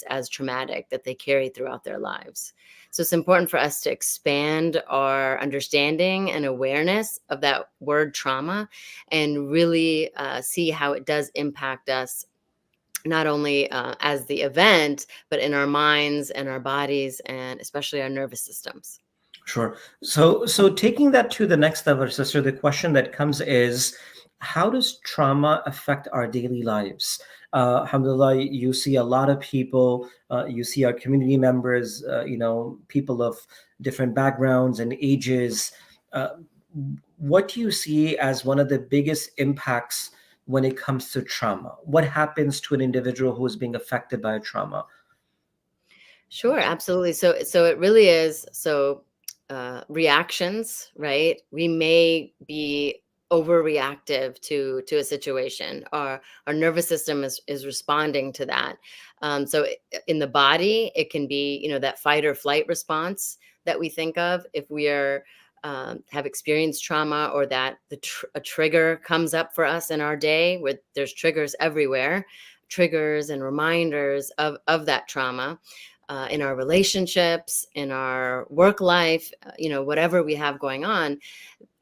as traumatic that they carry throughout their lives. So it's important for us to expand our understanding and awareness of that word trauma and really see how it does impact us, not only as the event, but in our minds and our bodies, and especially our nervous systems. Sure. So taking that to the next level, sister, the question that comes is, how does trauma affect our daily lives? Alhamdulillah, you see a lot of people, you see our community members, people of different backgrounds and ages. Uh, what do you see as one of the biggest impacts when it comes to trauma? What happens to an individual who is being affected by a trauma? Sure, absolutely. So it really is. So reactions, right? We may be overreactive to a situation. Our nervous system is responding to that. In the body, it can be, that fight or flight response that we think of if we are have experienced trauma, or that a trigger comes up for us in our day, where there's triggers everywhere, triggers and reminders of that trauma. In our relationships, in our work life, whatever we have going on,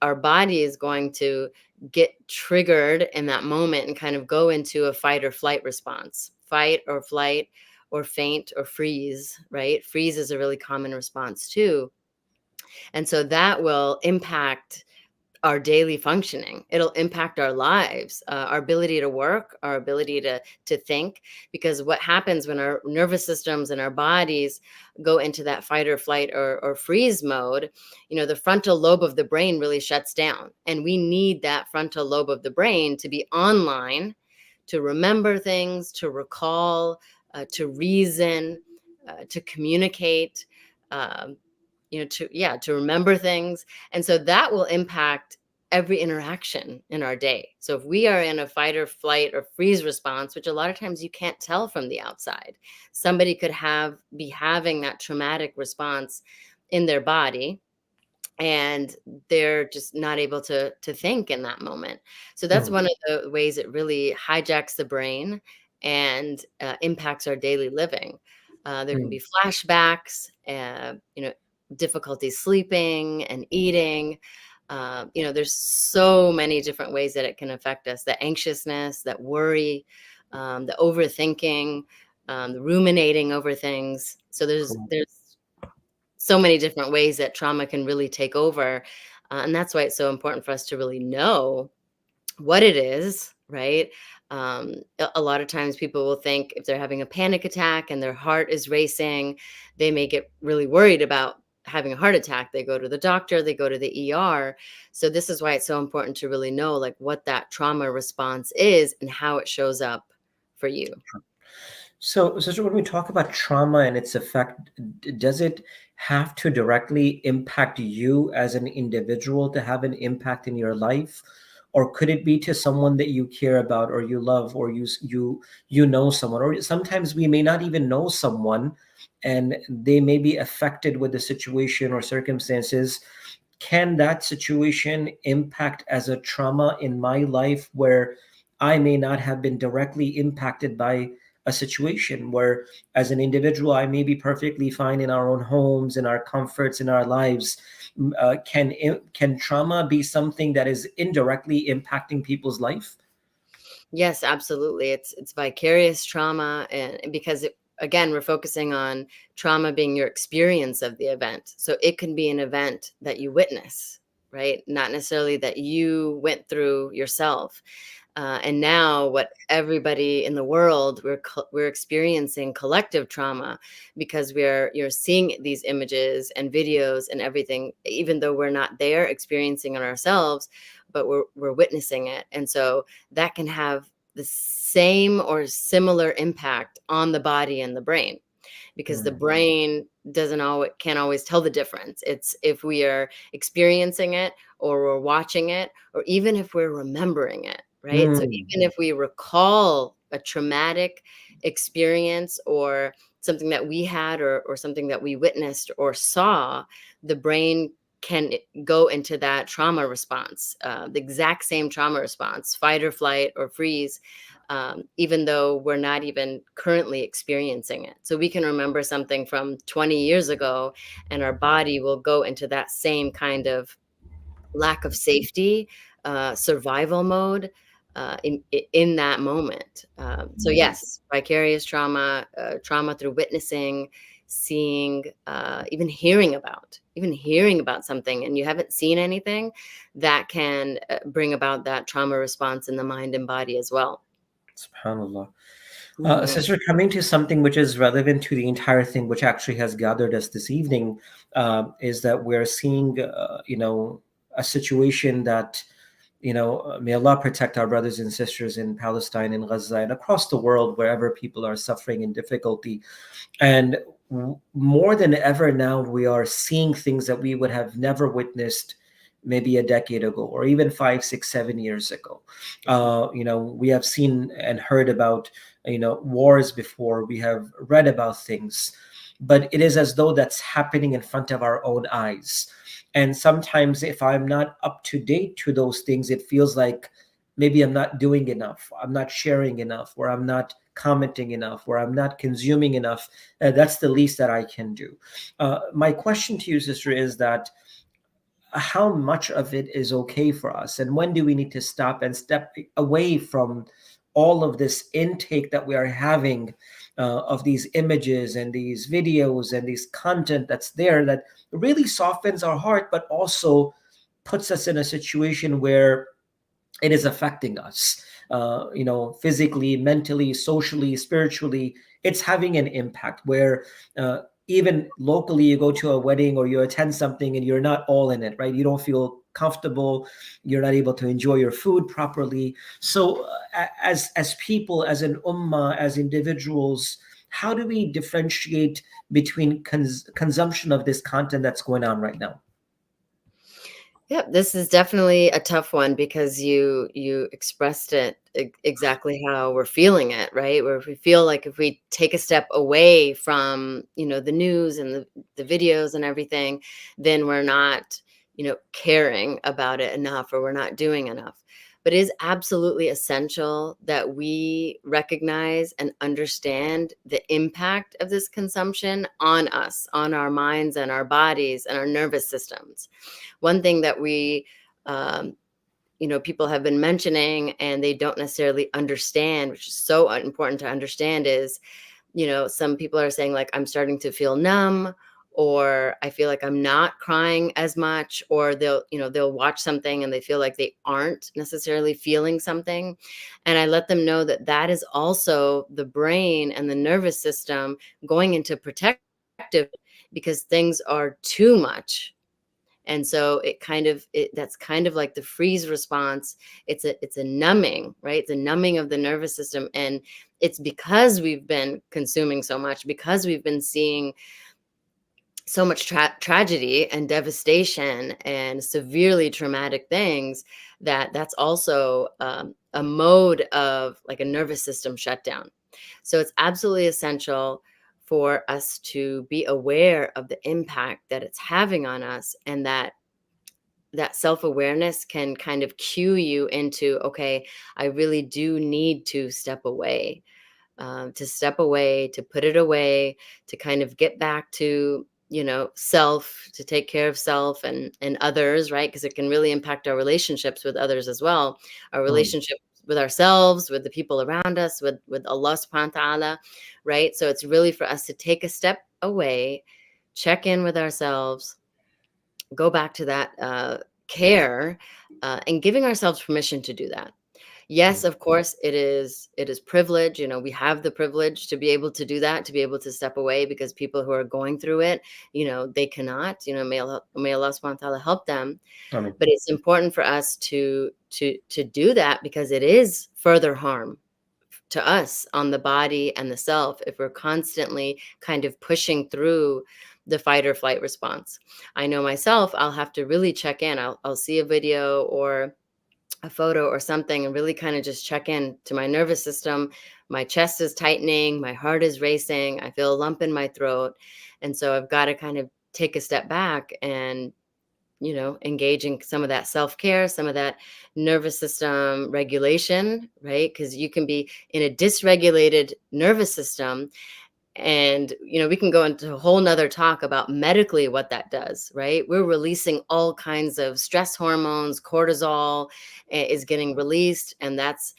our body is going to get triggered in that moment and kind of go into a fight or flight response, fight or flight, or faint or freeze, right? Freeze is a really common response too. And so that will impact our daily functioning. It'll impact our lives, our ability to work, our ability to think, because what happens when our nervous systems and our bodies go into that fight or flight or freeze mode, the frontal lobe of the brain really shuts down, and we need that frontal lobe of the brain to be online to remember things, to recall, to reason, to communicate. Um, to remember things. And so that will impact every interaction in our day. So if we are in a fight or flight or freeze response, which a lot of times you can't tell from the outside, somebody could be having that traumatic response in their body, and they're just not able to think in that moment. So that's Hmm. one of the ways it really hijacks the brain and impacts our daily living. There can Hmm. be flashbacks, difficulty sleeping and eating. There's so many different ways that it can affect us: the anxiousness, that worry, the overthinking, the ruminating over things. So there's so many different ways that trauma can really take over. And that's why it's so important for us to really know what it is, right? A lot of times people will think if they're having a panic attack and their heart is racing, they may get really worried about having a heart attack. They go to the doctor, they go to the ER. So this is why it's so important to really know, like, what that trauma response is and how it shows up for you. So, sister, when we talk about trauma and its effect, does it have to directly impact you as an individual to have an impact in your life, or could it be to someone that you care about or you love, or you know someone, or sometimes we may not even know someone, and they may be affected with the situation or circumstances. Can that situation impact as a trauma in my life where I may not have been directly impacted by a situation where, as an individual, I may be perfectly fine in our own homes, in our comforts, in our lives? Can trauma be something that is indirectly impacting people's life? Yes, absolutely. It's vicarious trauma, and because again, we're focusing on trauma being your experience of the event. So it can be an event that you witness, right? Not necessarily that you went through yourself. And now, what everybody in the world, we're experiencing collective trauma, because you're seeing these images and videos and everything, even though we're not there experiencing it ourselves, but we're witnessing it. And so that can have the same or similar impact on the body and the brain, because the Mm, brain doesn't always can't always tell the difference. It's if we are experiencing it, or we're watching it, or even if we're remembering it, right? So mm, even if we recall a traumatic experience, or something that we had, or something that we witnessed or saw, the brain can go into that trauma response, the exact same trauma response, fight or flight or freeze. even though we're not even currently experiencing it. So we can remember something from 20 years ago, and our body will go into that same kind of lack of safety, survival mode, in that moment. So yes, vicarious trauma, trauma through witnessing, seeing, even hearing about something, and you haven't seen anything, that can bring about that trauma response in the mind and body as well. SubhanAllah. Mhm. Sister, coming to something which is relevant to the entire thing, which actually has gathered us this evening, is that we're seeing, a situation that, may Allah protect our brothers and sisters in Palestine and Gaza and across the world, wherever people are suffering in difficulty. And more than ever now, we are seeing things that we would have never witnessed maybe a decade ago, or even 5, 6, 7 years ago. We have seen and heard about, wars before. We have read about things, but it is as though that's happening in front of our own eyes. And sometimes, if I'm not up to date to those things, it feels like maybe I'm not doing enough, I'm not sharing enough, or I'm not commenting enough, or I'm not consuming enough. That's the least that I can do. My question to you, sister, is that how much of it is okay for us, and when do we need to stop and step away from all of this intake that we are having, of these images and these videos and these content that's there, that really softens our heart, but also puts us in a situation where it is affecting us, physically, mentally, socially, spiritually. It's having an impact where, even locally, you go to a wedding or you attend something and you're not all in it, right? You don't feel comfortable, you're not able to enjoy your food properly. So, as people, as an ummah, as individuals, how do we differentiate between consumption of this content that's going on right now? Yep, this is definitely a tough one because you expressed it exactly how we're feeling it, right? Where if we feel like if we take a step away from, the news and the videos and everything, then we're not, caring about it enough, or we're not doing enough. But it is absolutely essential that we recognize and understand the impact of this consumption on us, on our minds and our bodies and our nervous systems. One thing that um, people have been mentioning and they don't necessarily understand, which is so important to understand, is, some people are saying, like, I'm starting to feel numb, or I feel like I'm not crying as much, or they'll watch something and they feel like they aren't necessarily feeling something. And I let them know that that is also the brain and the nervous system going into protective, because things are too much. And so that's kind of like the freeze response. It's a numbing, right? It's a numbing of the nervous system. And it's because we've been consuming so much, because we've been seeing so much tragedy and devastation and severely traumatic things, that's also a mode of, like, a nervous system shutdown. So it's absolutely essential for us to be aware of the impact that it's having on us, and that self-awareness can kind of cue you into, okay, I really do need to step away, to put it away, to kind of get back to, self, to take care of self and others, right? Because it can really impact our relationships with others as well, our Mm. relationship with ourselves, with the people around us, with Allah subhanahu wa ta'ala, right? So it's really for us to take a step away, check in with ourselves, go back to that care, and giving ourselves permission to do that. Yes, of course, it is privilege. We have the privilege to be able to do that, to be able to step away, because people who are going through it, they cannot. May Allah subhanahu wa ta'ala help them. I mean, But it's important for us to do that, because it is further harm to us on the body and the self if we're constantly kind of pushing through the fight or flight response. I know myself, I'll have to really check in. I'll see a video or a photo or something and really kind of just check in to my nervous system. My chest is tightening, my heart is racing, I feel a lump in my throat. And so I've got to kind of take a step back and engaging some of that self-care, some of that nervous system regulation, right? Because you can be in a dysregulated nervous system, and we can go into a whole nother talk about medically what that does, right? We're releasing all kinds of stress hormones. Cortisol is getting released, and that's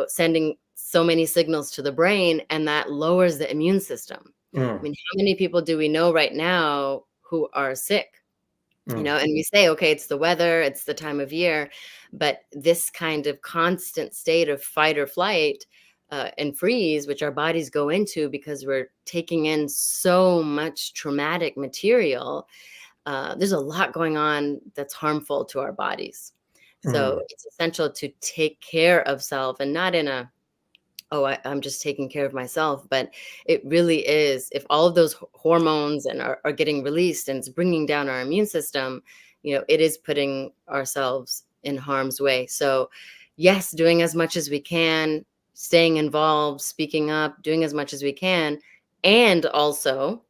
sending so many signals to the brain, and that lowers the immune system. I Mm, mean, how many people do we know right now who are sick? mm, And we say, okay, it's the weather, it's the time of year, but this kind of constant state of fight or flight and freeze, which our bodies go into because we're taking in so much traumatic material, there's a lot going on that's harmful to our bodies. So mm. it's essential to take care of self, and not in a, oh, I'm just taking care of myself. But it really is, if all of those hormones and are getting released, and it's bringing down our immune system, it is putting ourselves in harm's way. So, yes, doing as much as we can, staying involved, speaking up, doing as much as we can. And also,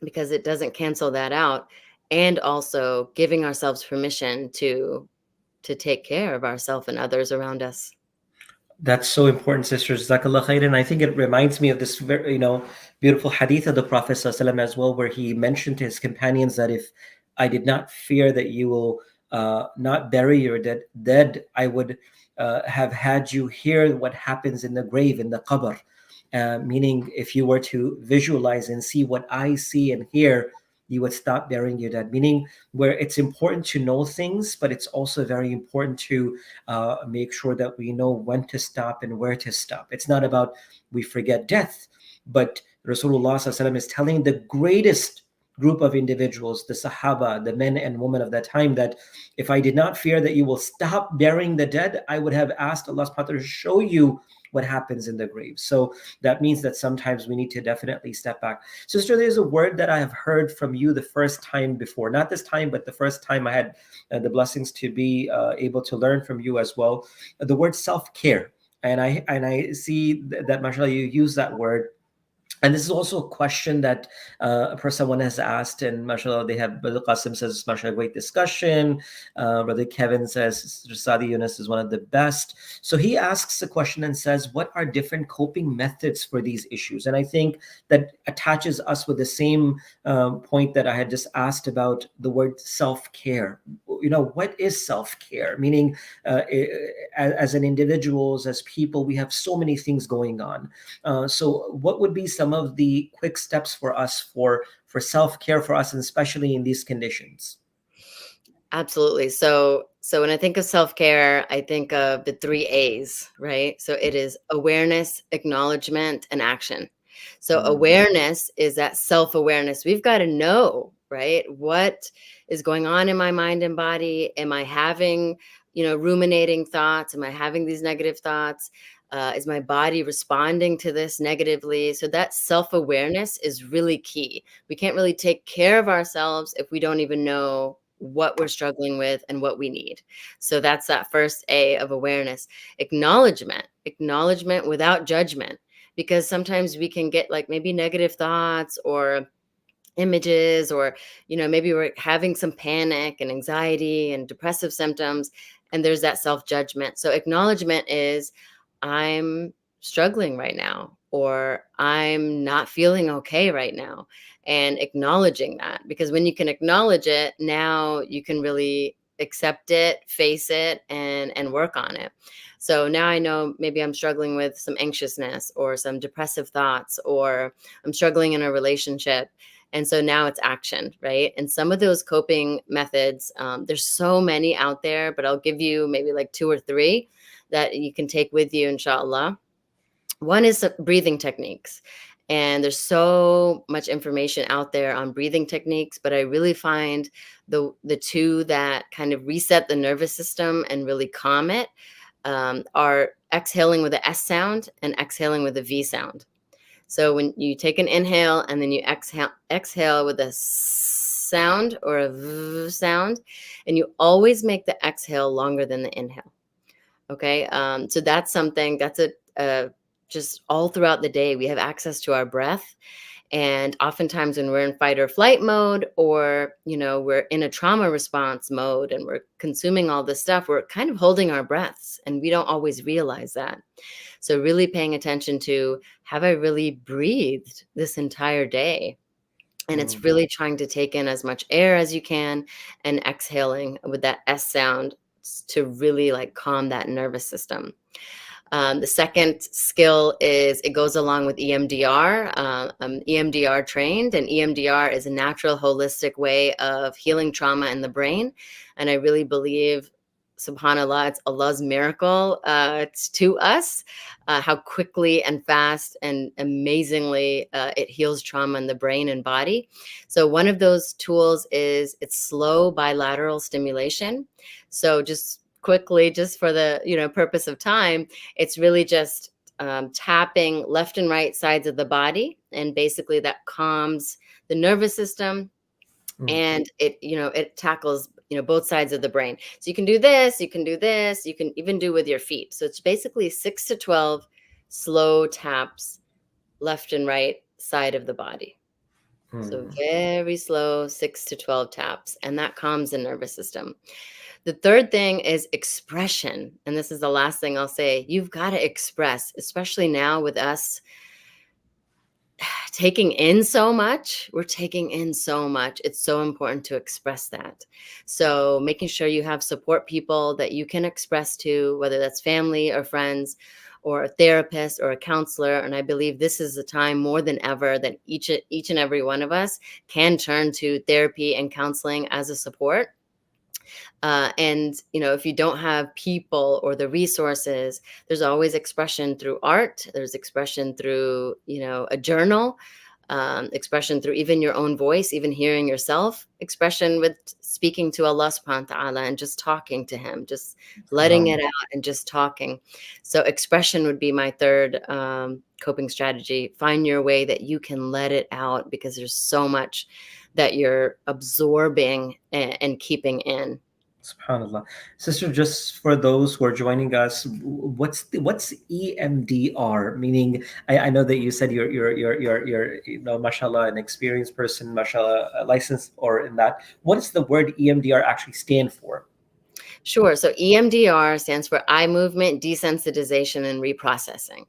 because it doesn't cancel that out, and also giving ourselves permission to take care of ourselves and others around us. That's so important, sisters. Jazakallah khair. And I think it reminds me of this very, beautiful hadith of the Prophet ﷺ as well, where he mentioned to his companions that if I did not fear that you will not bury your dead, I would have had you hear what happens in the grave, in the qabr. Meaning, if you were to visualize and see what I see and hear, you would stop burying your dead. Meaning, where it's important to know things, but it's also very important to make sure that we know when to stop and where to stop. It's not about we forget death, but Rasulullah SAW is telling the greatest group of individuals, the Sahaba, the men and women of that time, that if I did not fear that you will stop burying the dead, I would have asked Allah subhanahu wa ta'ala to show you what happens in the grave. So that means that sometimes we need to definitely step back. Sister, there's a word that I have heard from you the first time before, not this time, but the first time I had the blessings to be able to learn from you as well. The word self-care. And I see that, mashallah, you use that word. And this is also a question that someone has asked, and mashallah, they have, Brother Qasim says, mashallah, great discussion. Brother Kevin says, Saadia Yunus is one of the best. So he asks a question and says, what are different coping methods for these issues? And I think that attaches us with the same point that I had just asked about the word self-care. What is self-care? Meaning, as an individuals, as people, we have so many things going on. So what would be some of the quick steps for us for self-care for us, and especially in these conditions? Absolutely. So when I think of self-care, I think of the 3 A's, right? So it is awareness, acknowledgement, and action. So Mm, awareness is that self-awareness. We've got to know, right? What is going on in my mind and body? Am I having, ruminating thoughts? Am I having these negative thoughts? Is my body responding to this negatively? So that self-awareness is really key. We can't really take care of ourselves if we don't even know what we're struggling with and what we need. So that's that first A of awareness. Acknowledgement without judgment, because sometimes we can get like maybe negative thoughts or images, or maybe we're having some panic and anxiety and depressive symptoms, and there's that self-judgment. So acknowledgement is, I'm struggling right now, or I'm not feeling okay right now, and acknowledging that, because when you can acknowledge it, now you can really accept it, face it, and work on it. So now I know maybe I'm struggling with some anxiousness or some depressive thoughts, or I'm struggling in a relationship. And so now it's action, right? And some of those coping methods, there's so many out there, but I'll give you maybe like 2 or 3 that you can take with you, inshallah. One is breathing techniques. And there's so much information out there on breathing techniques, but I really find the 2 that kind of reset the nervous system and really calm it are exhaling with a S sound and exhaling with a V sound. So when you take an inhale and then you exhale with a sound or a v sound, and you always make the exhale longer than the inhale. Okay. So that's something that's just all throughout the day, we have access to our breath. And oftentimes when we're in fight or flight mode, or, we're in a trauma response mode and we're consuming all this stuff, we're kind of holding our breaths and we don't always realize that. So really paying attention to, have I really breathed this entire day? And it's Mm, really trying to take in as much air as you can and exhaling with that S sound to really like calm that nervous system. The second skill is, it goes along with EMDR. I'm EMDR trained, and EMDR is a natural, holistic way of healing trauma in the brain. And I really believe, subhanAllah, it's Allah's miracle it's to us, how quickly and fast and amazingly it heals trauma in the brain and body. So one of those tools is, it's slow bilateral stimulation. So just quickly, just for the purpose of time, it's really just tapping left and right sides of the body, and basically that calms the nervous system, mm, and it tackles both sides of the brain. So you can do this, you can do this, you can even do with your feet. So it's basically 6 to 12 slow taps left and right side of the body. So mm. very slow, 6 to 12 taps, and that calms the nervous system. The third thing is expression. And this is the last thing I'll say. You've got to express, especially now with us taking in so much. We're taking in so much. It's so important to express that. So making sure you have support people that you can express to, whether that's family or friends or a therapist or a counselor. And I believe this is the time more than ever that each and every one of us can turn to therapy and counseling as a support. And if you don't have people or the resources, there's always expression through art. There's expression through a journal, expression through even your own voice, even hearing yourself, expression with speaking to Allah subhanahu wa ta'ala and just talking to him, just letting Um, it out and just talking. So expression would be my third coping strategy. Find your way that you can let it out, because there's so much that you're absorbing and keeping in. SubhanAllah. Sister, just for those who are joining us, what's EMDR? Meaning, I know that you said you're mashallah, an experienced person, mashallah, licensed or in that. What does the word EMDR actually stand for? Sure. So EMDR stands for eye movement desensitization and reprocessing.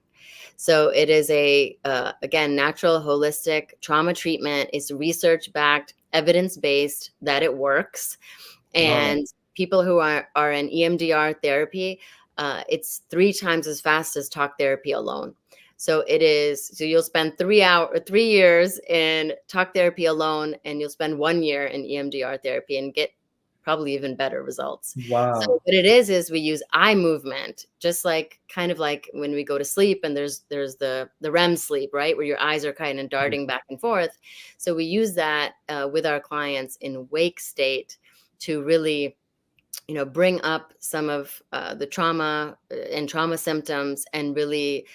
So it is again, natural, holistic trauma treatment. It's research backed, evidence based that it works. Wow. And people who are in EMDR therapy, it's 3 times as fast as talk therapy alone. So you'll spend 3 years in talk therapy alone, and you'll spend 1 year in EMDR therapy and get probably even better results. So Wow. what it is we use eye movement, just like kind of like when we go to sleep, and there's the REM sleep, right, where your eyes are kind of darting back and forth. So we use that with our clients in wake state to really bring up some of the trauma and trauma symptoms, and really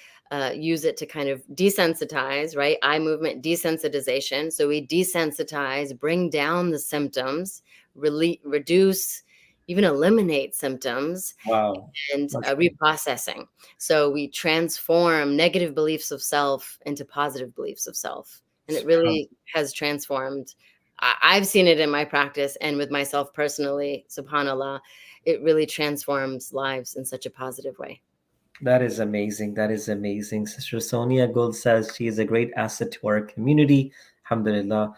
use it to kind of desensitize, right? Eye movement desensitization. So we desensitize, bring down the symptoms, really reduce, even eliminate symptoms, Wow. and Mashallah. reprocessing. So we transform negative beliefs of self into positive beliefs of self. And it Subhan- really has transformed. I've seen it in my practice and with myself personally, subhanAllah, it really transforms lives in such a positive way. That is amazing. That is amazing. Sister Sonia Gold says she is a great asset to our community. Alhamdulillah.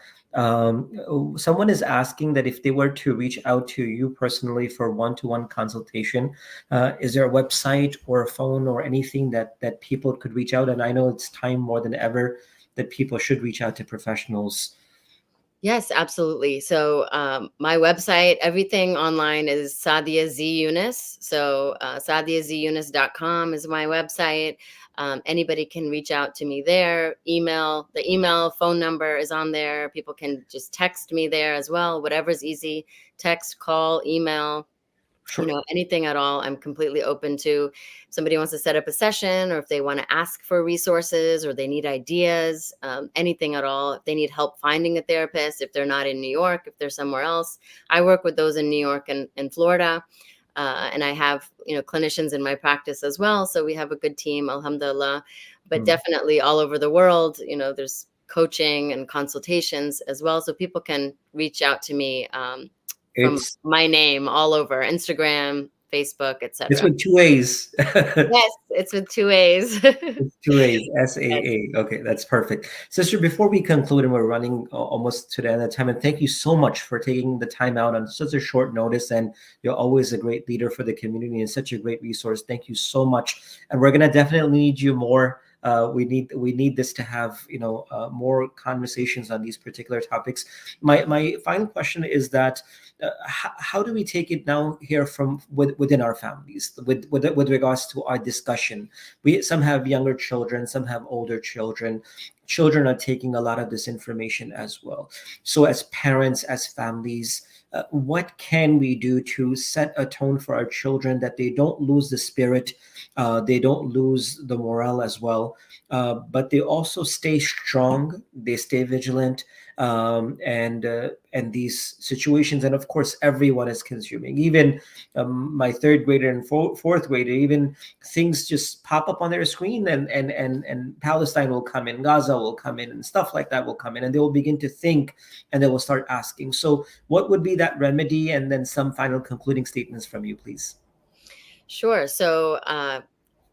Someone is asking that if they were to reach out to you personally for one-to-one consultation, is there a website or a phone or anything that people could reach out? And I know it's time more than ever that people should reach out to professionals. Yes, absolutely. So my website, everything online is Saadia Z Yunus. So SaadiaZYunus.com is my website. Anybody can reach out to me there. The email, phone number is on there. People can just text me there as well. Whatever's easy. Text, call, email. Sure. Anything at all, I'm completely open to. If somebody wants to set up a session, or if they want to ask for resources, or they need ideas, anything at all. If they need help finding a therapist, if they're not in New York, if they're somewhere else. I work with those in New York and Florida. And I have, clinicians in my practice as well. So we have a good team, alhamdulillah. But Hmm. definitely all over the world, there's coaching and consultations as well. So people can reach out to me from It's my name all over Instagram, Facebook, it's etc. with two A's. Yes, it's with two A's. It's two A's, SAA. Okay, that's perfect. Sister, before we conclude, and we're running almost to the end of time, and thank you so much for taking the time out on such a short notice. And you're always a great leader for the community and such a great resource. Thank you so much. And we're gonna definitely need you more. We need this to have more conversations on these particular topics. My final question is that how do we take it now here from within our families with regards to our discussion? We some have younger children, some have older children. Children are taking a lot of this information as well. So as parents, as families, what can we do to set a tone for our children that they don't lose the spirit, they don't lose the morale as well, but they also stay strong, they stay vigilant, and these situations, and of course everyone is consuming, even my third grader and fourth grader, even things just pop up on their screen, and Palestine will come in, Gaza will come in, and stuff like that will come in, and they will begin to think, and they will start asking. So what would be that remedy? And then some final concluding statements from you, please. Sure. So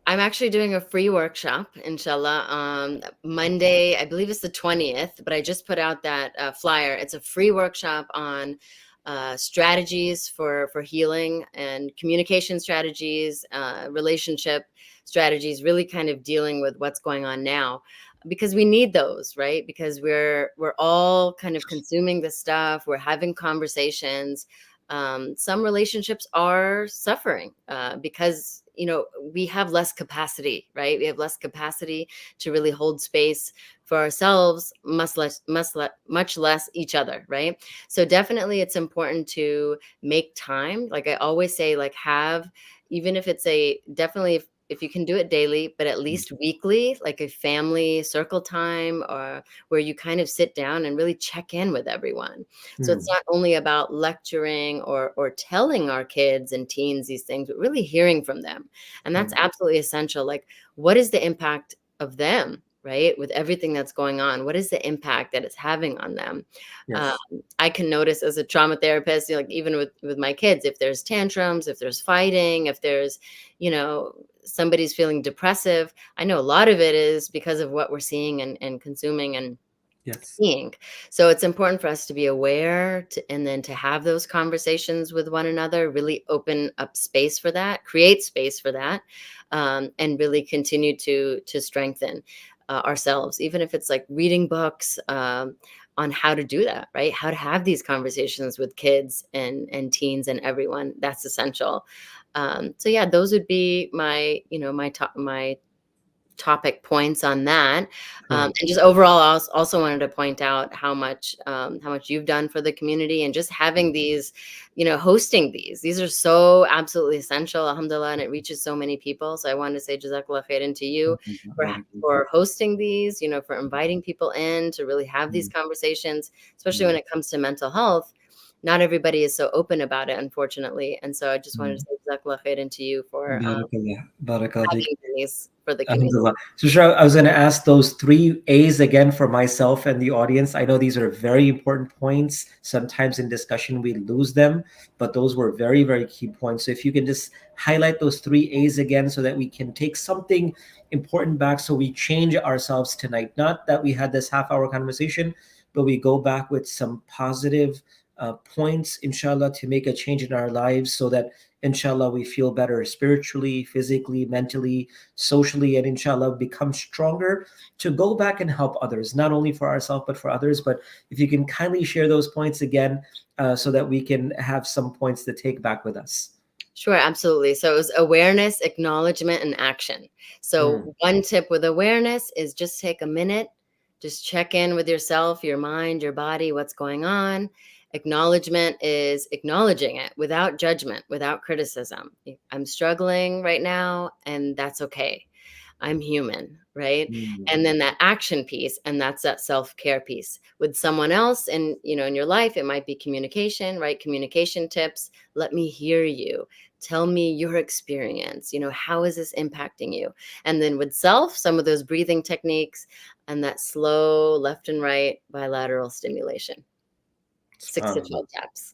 I'm actually doing a free workshop, inshallah, Monday. I believe it's the 20th, but I just put out that flyer. It's a free workshop on strategies for healing and communication strategies, relationship strategies, really kind of dealing with what's going on now, because we need those, right? Because we're all kind of consuming this stuff. We're having conversations. Some relationships are suffering because we have less capacity, right? We have less capacity to really hold space for ourselves, much less each other, right? So definitely it's important to make time. Like I always say, like have, even if it's definitely if you can do it daily, but at least weekly, like a family circle time, or where you kind of sit down and really check in with everyone. So it's Hmm. not only about lecturing or telling our kids and teens these things, but really hearing from them. And that's Hmm. absolutely essential. Like, what is the impact of them, right? With everything that's going on, what is the impact that it's having on them? Um, Yes. I can notice as a trauma therapist, like even with my kids, if there's tantrums, if there's fighting, if there's, somebody's feeling depressive, I know a lot of it is because of what we're seeing and consuming and Yes. seeing. So it's important for us to be aware and then to have those conversations with one another, really open up space for that, create space for that, and really continue to strengthen ourselves, even if it's like reading books on how to do that, right? How to have these conversations with kids and teens and everyone. That's essential. So yeah, those would be my topic points on that. Right. And just overall, I also wanted to point out how much you've done for the community, and just having these, hosting these are so absolutely essential, alhamdulillah, and it reaches so many people. So I wanted to say jazakallah khairan to you for hosting these, for inviting people in to really have these conversations, especially when it comes to mental health. Not everybody is so open about it, unfortunately. And so I just wanted to say jazakallah khairan to you for Barakallah. Barakallah. having these for the community. Alhamdulillah. So, Shra, I was going to ask those three A's again for myself and the audience. I know these are very important points. Sometimes in discussion we lose them, but those were very, very key points. So, if you can just highlight those three A's again so that we can take something important back, so we change ourselves tonight. Not that we had this half-hour conversation, but we go back with some positive points, inshallah, to make a change in our lives, so that inshallah we feel better spiritually, physically, mentally, socially, and inshallah become stronger to go back and help others, not only for ourselves but for others. But if you can kindly share those points again, so that we can have some points to take back with us. Sure, absolutely. So it was awareness, acknowledgement, and action. Mm, So one tip with awareness is just take a minute, just check in with yourself, your mind, your body, what's going on. Acknowledgement is acknowledging it without judgment, without criticism. I'm struggling right now, and that's okay. I'm human, right? mm, And then that action piece, and that's that self-care piece with someone else. And, in your life, it might be communication, right? Communication tips. Let me hear you. tell me your experience. How is this impacting you? And then with self, some of those breathing techniques and that slow left and right bilateral stimulation, 6 to SubhanAllah. 12 taps,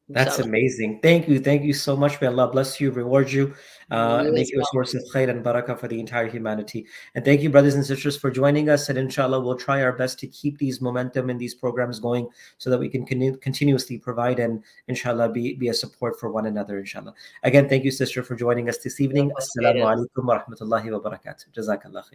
That's inshallah. amazing. Thank you. Thank you so much. May Allah bless you, reward you, You and make as you a well. source of khair and barakah for the entire humanity. And thank you, brothers and sisters, for joining us. And inshallah, we'll try our best to keep these momentum and these programs going so that we can continuously provide and inshallah be a support for one another, inshallah. Again, thank you, sister, for joining us this You're evening. most Assalamu creative. alaikum wa rahmatullahi wa barakatuh. Jazakallah khair.